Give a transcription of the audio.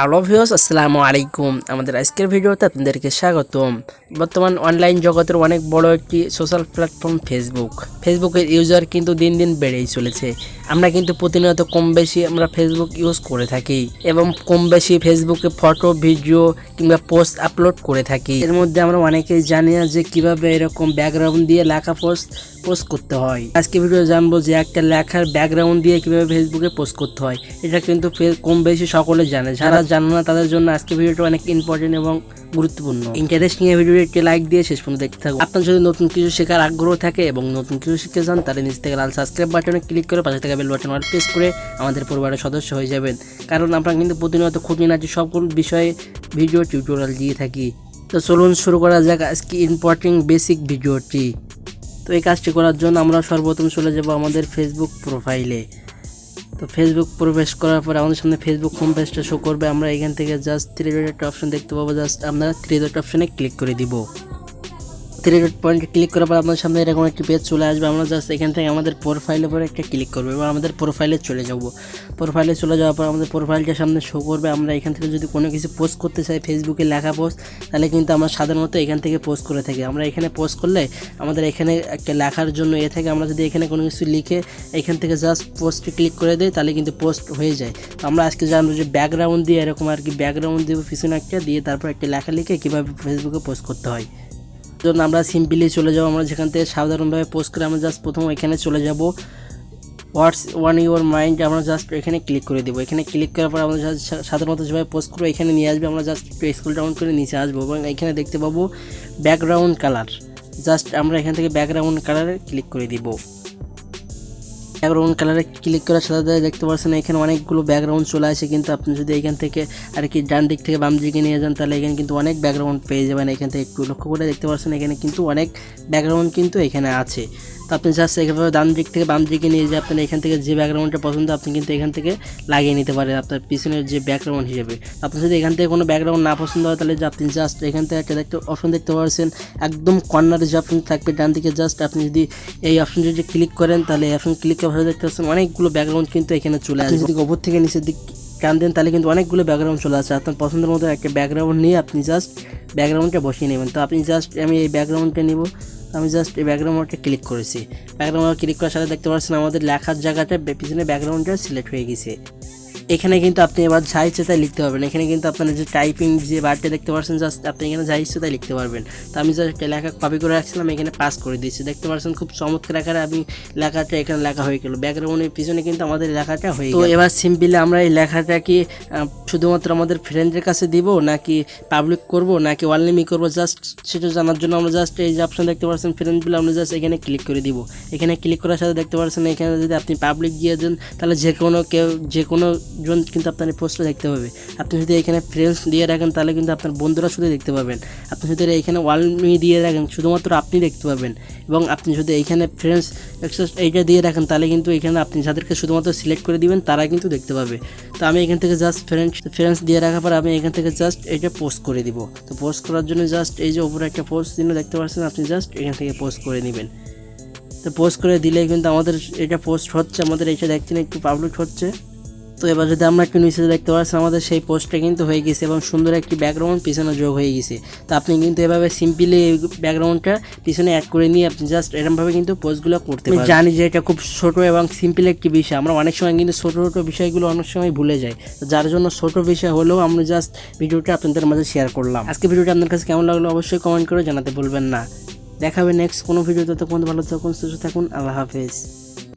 Hello viewers, আসসালামু আলাইকুম। আমাদের আজকের ভিডিওতে আপনাদেরকে স্বাগতম। বর্তমান অনলাইন জগতের অনেক বড় একটি সোশ্যাল প্ল্যাটফর্ম ফেসবুকের ইউজার কিন্তু দিন দিন বেড়েই চলেছে। আমরা কিন্তু প্রতিনিয়ত কম বেশি আমরা ফেসবুক ইউজ করে থাকি এবং কম বেশি ফেসবুকে ফটো, ভিডিও কিংবা পোস্ট আপলোড করে থাকি। এর মধ্যে আমরা অনেকেই জানি না যে কিভাবে এরকম ব্যাকগ্রাউন্ড দিয়ে লেখা পোস্ট করতে হয়। আজকে ভিডিও জানবো যে একটা লেখার ব্যাকগ্রাউন্ড দিয়ে কিভাবে ফেসবুকে পোস্ট করতে হয়। এটা কিন্তু কম বেশি সকলে জানে, যারা জানে না তাদের জন্য আজকে ভিডিওটা অনেক ইম্পর্টেন্ট এবং গুরুত্বপূর্ণ। ইন্টারেস্টিং এই ভিডিওটি একটি লাইক দিয়ে শেষ পর্যন্ত দেখতে থাকুন। আপনার যদি নতুন কিছু শেখার আগ্রহ থাকে এবং নতুন কিছু শিখতে চান তাহলে নিচ থেকে লাল সাবস্ক্রাইব বাটনে ক্লিক করে পাশে থাকা বেল বাটন প্রেস করে আমাদের পরিবারের সদস্য হয়ে যাবেন, কারণ আমরা কিন্তু প্রতিনিয়ত খুঁটিনাটি সকল বিষয়ে ভিডিও টিউটোরিয়াল দিয়ে থাকি। তো চলুন শুরু করা যাক আজকে ইম্পর্টেন্ট বেসিক ভিডিওটি। তো এই কাজটি করার জন্য আমরা সর্বপ্রথম চলে যাব আমাদের ফেসবুক প্রোফাইলে। তো ফেসবুক প্রবেশ করার পরে আমাদের সামনে ফেসবুক হোম পেজটা শো করবে। আমরা এখান থেকে জাস্ট থ্রি ডট একটা অপশন দেখতে পাবো, জাস্ট আমরা থ্রি ডট অপশনে ক্লিক করে দিব। থ্রি ডট পয়েন্টে ক্লিক করার পর আপনার সামনে এরকম একটি পেজ চলে আসবে। আমরা জাস্ট এখান থেকে আমাদের প্রোফাইলের উপরে একটা ক্লিক করবো এবং আমাদের প্রোফাইলে চলে যাব। প্রোফাইলে চলে যাওয়ার পর আমাদের প্রোফাইলটা সামনে শো করবে। আমরা এখান থেকে যদি কোনো কিছু পোস্ট করতে চাই, ফেসবুকে লেখা পোস্ট, তাহলে কিন্তু আমরা সাধারণত এখান থেকে পোস্ট করে থাকি। আমরা এখানে পোস্ট করলে আমাদের এখানে একটা লেখার জন্য থাকে, আমরা যদি এখানে কোনো কিছু লিখে এখান থেকে জাস্ট পোস্টে ক্লিক করে দিই তাহলে কিন্তু পোস্ট হয়ে যায়। তো আমরা আজকে জানবো যে ব্যাকগ্রাউন্ড দিয়ে এরকম আর কি ব্যাকগ্রাউন্ড দিয়ে পিছনে একটা দিয়ে তারপর একটা লেখা লিখে কীভাবে ফেসবুকে পোস্ট করতে হয়। জন্য আমরা সিম্পলি চলে যাব, আমরা যেখান থেকে সাধারণভাবে পোস্ট করে আমরা জাস্ট প্রথম এখানে চলে যাব হোয়াটস ওয়ান ইউর মাইন্ড, আমরা জাস্ট এখানে ক্লিক করে দেবো। এখানে ক্লিক করার পর আমরা সাধারণত যেভাবে পোস্ট করবো এখানে নিয়ে আসবে। আমরা জাস্ট একটু স্ক্রল ডাউন করে নিচে আসবো এবং এখানে দেখতে পাবো ব্যাকগ্রাউন্ড কালার। জাস্ট আমরা এখান থেকে ব্যাকগ্রাউন্ড কালারে ক্লিক করে দিব। ব্যাকগ্রাউন্ড কালারে ক্লিক করার সাথে সাথে দেখতে পাচ্ছেন এখানে অনেকগুলো ব্যাকগ্রাউন্ড চলে আসে, কিন্তু আপনি যদি এখান থেকে আর কি ডান দিক থেকে বাম দিকে নিয়ে যান তাহলে এখানে কিন্তু অনেক ব্যাকগ্রাউন্ড পেয়ে যাবেন। এখান থেকে একটু লক্ষ্য করে দেখতে পাচ্ছেন এখানে কিন্তু অনেক ব্যাকগ্রাউন্ড কিন্তু এখানে আছে। তো আপনি জাস্ট এভাবে ডান দিক থেকে বাম দিকে নিয়ে যে আপনার এখান থেকে যে ব্যাকগ্রাউন্ডটা পছন্দ আপনি কিন্তু এখান থেকে লাগিয়ে নিতে পারেন আপনার পিছনের যে ব্যাকগ্রাউন্ড হিসেবে। আপনি যদি এখান থেকে কোনো ব্যাকগ্রাউন্ড না পছন্দ হয় তাহলে যে আপনি জাস্ট এখান থেকে একটা অপশন দেখতে পাচ্ছেন একদম কর্নারে যে অপশন থাকবে ডান দিকে, জাস্ট আপনি যদি এই অপশন যদি ক্লিক করেন তাহলে এই অপশন ক্লিক করে দেখতে পাচ্ছেন অনেকগুলো ব্যাকগ্রাউন্ড কিন্তু এখানে চলে আসবে। যদি ওপর থেকে নিচের দিক টান দেন তাহলে কিন্তু অনেকগুলো ব্যাকগ্রাউন্ড চলে আসে। আপনার পছন্দের মতো একটা ব্যাকগ্রাউন্ড নিয়ে আপনি জাস্ট ব্যাকগ্রাউন্ডটা বসিয়ে নেবেন। তো আপনি জাস্ট আমি এই ব্যাকগ্রাউন্ডটা নিব, আমি জাস্ট এই ব্যাকগ্রাউন্ডটা ক্লিক করেছি। ব্যাকগ্রাউন্ড ক্লিক করার সাথে দেখতে পাচ্ছেন আমাদের লেখার জায়গাটা পিছনে ব্যাকগ্রাউন্ডটা সিলেক্ট হয়ে গেছে। এখানে কিন্তু আপনি এবার যা ইচ্ছে তাই লিখতে পারবেন। এখানে কিন্তু আপনার যে টাইপিং যে বারটা দেখতে পাচ্ছেন জাস্ট আপনি এখানে যা ইচ্ছে তাই লিখতে পারবেন। তো আমি জাস্ট লেখা কপি করে রাখছিলাম, এখানে পাস করে দিয়েছি। দেখতে পাচ্ছেন খুব চমৎকার আকারে আমি লেখাটা এখানে লেখা হয়ে গেল। ব্যাকগ্রাউন্ডের পিছনে কিন্তু আমাদের লেখাটা হয়ে গেল। তো এবার সিম্পলি আমরা এই লেখাটা কি শুধুমাত্র আমাদের ফ্রেন্ডের কাছে দিব নাকি পাবলিক করব নাকি অনলাইনে করব, জাস্ট সেটা জানার জন্য আমরা জাস্ট এই যে অপশন দেখতে পাচ্ছেন ফ্রেন্ড বলে আমরা জাস্ট এখানে ক্লিক করে দিব। এখানে ক্লিক করার সাথে দেখতে পাচ্ছেন এখানে যদি আপনি পাবলিক দিয়ে দেন তাহলে যে কোনো জন কিন্তু আপনার পোস্টটা দেখতে পাবে। আপনি যদি এখানে ফ্রেন্ডস দিয়ে রাখেন তাহলে কিন্তু আপনার বন্ধুরা শুধু দেখতে পাবেন। আপনি যদি এখানে অনলাইনে দিয়ে রাখেন শুধুমাত্র আপনি দেখতে পাবেন। এবং আপনি যদি এইখানে ফ্রেন্ডস এইটা দিয়ে রাখেন তাহলে কিন্তু এখানে আপনি যাদেরকে শুধুমাত্র সিলেক্ট করে দিবেন তারা কিন্তু দেখতে পাবে। তো আমি এখান থেকে জাস্ট ফ্রেন্ডস দিয়ে রাখার পর আমি এখান থেকে জাস্ট এটা পোস্ট করে দিব। তো পোস্ট করার জন্য জাস্ট এই যে উপরে একটা পোস্ট চিহ্ন দেখতে পাচ্ছেন আপনি জাস্ট এখান থেকে পোস্ট করে নেবেন। তো পোস্ট করে দিলেই কিন্তু আমাদের এটা পোস্ট হচ্ছে, আমাদের এটা দেখছেন একটু পাবলিক হচ্ছে। তো এবার যদি আমরা একটু নিচে দেখতে পাচ্ছি আমাদের সেই পোস্টটা কিন্তু হয়ে গেছে এবং সুন্দর একটি ব্যাকগ্রাউন্ড পিছনে যোগ হয়ে গেছে। তো আপনি কিন্তু এভাবে সিম্পলি এই ব্যাকগ্রাউন্ডটা পিছনে অ্যাড করে নিয়ে আপনি জাস্ট এরকমভাবে কিন্তু পোস্টগুলো করতে পারেন। জানি যে এটা খুব ছোট এবং সিম্পল একটি বিষয়, আমরা অনেক সময় কিন্তু ছোটো ছোটো বিষয়গুলো অনেক সময় ভুলে যাই। তো যার জন্য ছোটো বিষয় হলেও আমরা জাস্ট ভিডিওটা আপনাদের মাঝে শেয়ার করলাম। আজকে ভিডিওটা আপনার কাছে কেমন লাগলো অবশ্যই কমেন্ট করে জানাতে ভুলবেন না। দেখা হবে নেক্সট কোনো ভিডিওতে। ততক্ষণ ভালো থাকুন, সুস্থ থাকুন, আল্লাহ হাফেজ।